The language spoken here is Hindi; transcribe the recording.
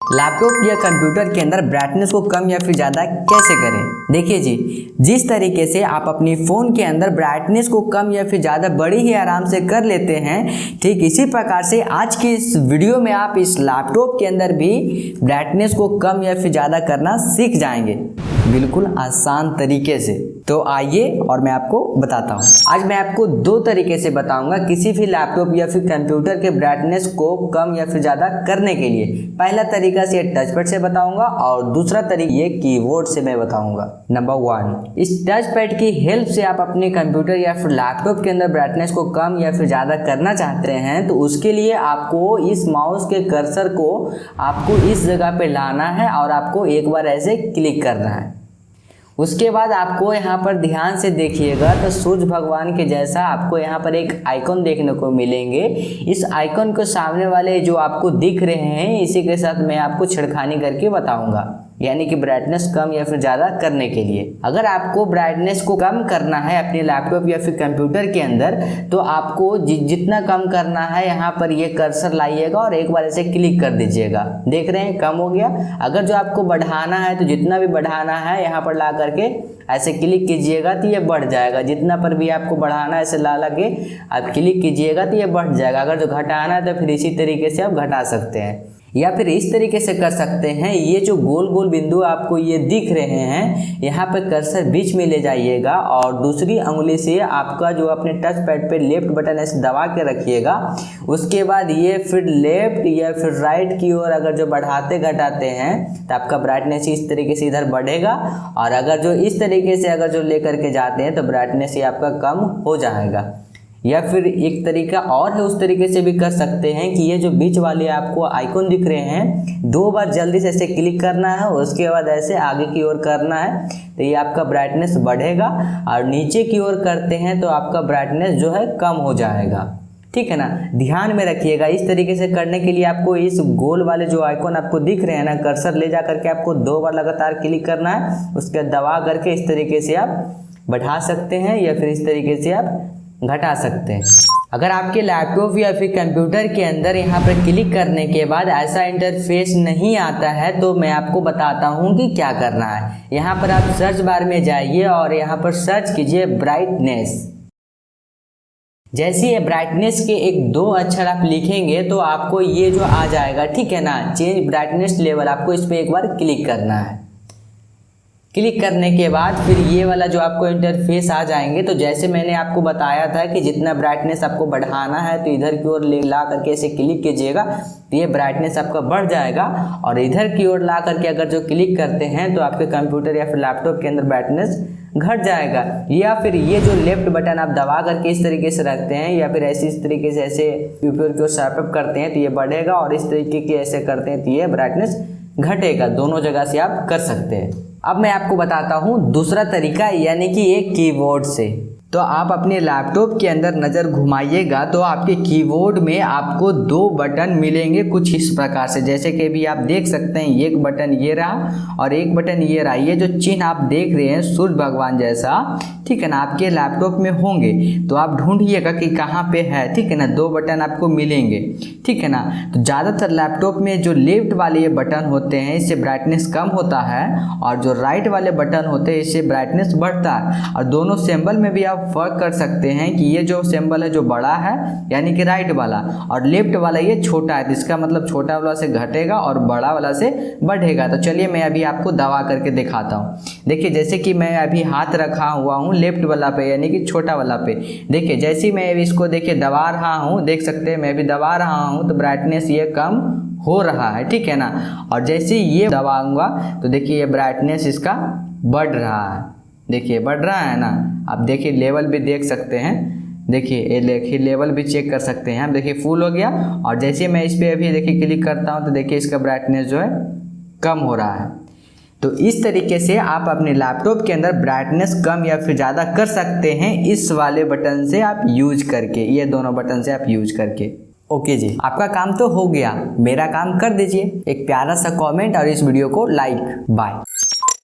लैपटॉप या कंप्यूटर के अंदर ब्राइटनेस को कम या फिर ज़्यादा कैसे करें। देखिए जी, जिस तरीके से आप अपनी फ़ोन के अंदर ब्राइटनेस को कम या फिर ज़्यादा बड़ी ही आराम से कर लेते हैं, ठीक इसी प्रकार से आज की इस वीडियो में आप इस लैपटॉप के अंदर भी ब्राइटनेस को कम या फिर ज़्यादा करना सीख जाएंगे, बिल्कुल आसान तरीके से। तो आइए और मैं आपको बताता हूँ। आज मैं आपको दो तरीके से बताऊंगा किसी भी लैपटॉप या फिर कंप्यूटर के ब्राइटनेस को कम या फिर ज़्यादा करने के लिए। पहला तरीका से टच पैड से बताऊंगा और दूसरा तरीका ये कीबोर्ड से मैं बताऊंगा। नंबर 1, इस टच पैड की हेल्प से आप अपने कंप्यूटर या फिर लैपटॉप के अंदर ब्राइटनेस को कम या फिर ज़्यादा करना चाहते हैं तो उसके लिए आपको इस माउस के कर्सर को आपको इस जगह पे लाना है और आपको एक बार ऐसे क्लिक करना है। उसके बाद आपको यहाँ पर ध्यान से देखिएगा तो सूर्य भगवान के जैसा आपको यहाँ पर एक आइकॉन देखने को मिलेंगे। इस आइकॉन को सामने वाले जो आपको दिख रहे हैं इसी के साथ मैं आपको छेड़खानी करके बताऊंगा, यानी कि ब्राइटनेस कम या फिर ज़्यादा करने के लिए। अगर आपको ब्राइटनेस को कम करना है अपने लैपटॉप या फिर कंप्यूटर के अंदर तो आपको जितना कम करना है यहाँ पर ये कर्सर लाइएगा और एक बार ऐसे क्लिक कर दीजिएगा। देख रहे हैं कम हो गया। अगर जो आपको बढ़ाना है तो जितना भी बढ़ाना है यहाँ पर ला करके ऐसे क्लिक कीजिएगा तो ये बढ़ जाएगा। जितना पर भी आपको बढ़ाना है ऐसे ला के आप क्लिक कीजिएगा तो ये बढ़ जाएगा। अगर जो घटाना है तो फिर इसी तरीके से आप घटा सकते हैं या फिर इस तरीके से कर सकते हैं। ये जो गोल गोल बिंदु आपको ये दिख रहे हैं यहाँ पे कर्सर बीच में ले जाइएगा और दूसरी उंगली से आपका जो अपने टच पैड पे लेफ्ट बटन ऐसे दबा के रखिएगा। उसके बाद ये फिर लेफ्ट या फिर राइट की ओर अगर जो बढ़ाते घटाते हैं तो आपका ब्राइटनेस इस तरीके से इधर बढ़ेगा और अगर जो इस तरीके से अगर जो लेकर के जाते हैं तो ब्राइटनेस ये आपका कम हो जाएगा। या फिर एक तरीका और है, उस तरीके से भी कर सकते हैं कि ये जो बीच वाले आपको आइकॉन दिख रहे हैं 2 बार जल्दी से ऐसे क्लिक करना है, उसके बाद ऐसे आगे की ओर करना है तो ये आपका ब्राइटनेस बढ़ेगा और नीचे की ओर करते हैं तो आपका ब्राइटनेस जो है कम हो जाएगा। ठीक है ना, ध्यान में रखिएगा। इस तरीके से करने के लिए आपको इस गोल वाले जो आइकॉन आपको दिख रहे हैं ना, कर्सर ले जा करके आपको 2 बार लगातार क्लिक करना है। उसके दबा करके इस तरीके से आप बढ़ा सकते हैं या फिर इस तरीके से आप घटा सकते हैं। अगर आपके लैपटॉप या फिर कंप्यूटर के अंदर यहाँ पर क्लिक करने के बाद ऐसा इंटरफेस नहीं आता है तो मैं आपको बताता हूँ कि क्या करना है। यहाँ पर आप सर्च बार में जाइए और यहाँ पर सर्च कीजिए ब्राइटनेस। जैसे ये ब्राइटनेस के 1-2 अक्षर आप लिखेंगे तो आपको ये जो आ जाएगा, ठीक है ना, चेंज ब्राइटनेस लेवल। आपको इस पर एक बार क्लिक करना है। क्लिक करने के बाद फिर ये वाला जो आपको इंटरफेस आ जाएंगे। तो जैसे मैंने आपको बताया था कि जितना ब्राइटनेस आपको बढ़ाना है तो इधर की ओर ले ला करके ऐसे क्लिक कीजिएगा तो ये ब्राइटनेस आपका बढ़ जाएगा और इधर की ओर ला करके अगर जो क्लिक करते हैं तो आपके कंप्यूटर या फिर लैपटॉप के अंदर ब्राइटनेस घट जाएगा। या फिर ये जो लेफ्ट बटन आप दबा करके इस तरीके से रखते हैं या फिर ऐसे इस तरीके से ऐसे ऊपर की ओर स्वाइप करते हैं तो ये बढ़ेगा और इस तरीके के ऐसे करते हैं तो ये ब्राइटनेस घटेगा। दोनों जगह से आप कर सकते हैं। अब मैं आपको बताता हूँ दूसरा तरीका, यानी कि एक कीबोर्ड से। तो आप अपने लैपटॉप के अंदर नज़र घुमाइएगा तो आपके कीबोर्ड में आपको 2 बटन मिलेंगे कुछ इस प्रकार से। जैसे कि अभी आप देख सकते हैं एक बटन ये रहा और एक बटन ये रहा। ये जो चिन्ह आप देख रहे हैं सूर्य भगवान जैसा, ठीक है ना, आपके लैपटॉप में होंगे तो आप ढूंढिएगा कि कहाँ पे है। ठीक है ना, 2 बटन आपको मिलेंगे, ठीक है ना। तो ज़्यादातर लैपटॉप में जो लेफ्ट वाले ये बटन होते हैं इससे ब्राइटनेस कम होता है और जो राइट वाले बटन होते हैं इससे ब्राइटनेस बढ़ता है। और दोनों सिंबल में भी आप फर्क कर सकते हैं कि ये जो सिंबल है जो बड़ा है यानी कि राइट वाला और लेफ्ट वाला ये छोटा है, तो इसका मतलब छोटा वाला से घटेगा और बड़ा वाला से बढ़ेगा। तो चलिए मैं अभी आपको दबा करके दिखाता हूँ। देखिए जैसे कि मैं अभी हाथ रखा हुआ हूँ लेफ्ट वाला पे यानी कि छोटा वाला पे। देखिए जैसे ही मैं अभी इसको देखिए दबा रहा हूँ, देख सकते हैं मैं अभी दबा रहा हूँ तो ब्राइटनेस ये कम हो रहा है, ठीक है ना। और जैसे ये दबाऊंगा तो देखिए ये ब्राइटनेस इसका बढ़ रहा है। देखिए बढ़ रहा है ना। आप देखिए लेवल भी देख सकते हैं। देखिए ये देखिए लेवल भी चेक कर सकते हैं आप। देखिए फुल हो गया और जैसे मैं इस पर अभी देखिए क्लिक करता हूँ तो देखिए इसका ब्राइटनेस जो है कम हो रहा है। तो इस तरीके से आप अपने लैपटॉप के अंदर ब्राइटनेस कम या फिर ज़्यादा कर सकते हैं इस वाले बटन से आप यूज करके, ये दोनों बटन से आप यूज करके। ओके जी, आपका काम तो हो गया, मेरा काम कर दीजिए। एक प्यारा सा कमेंट और इस वीडियो को लाइक। बाय।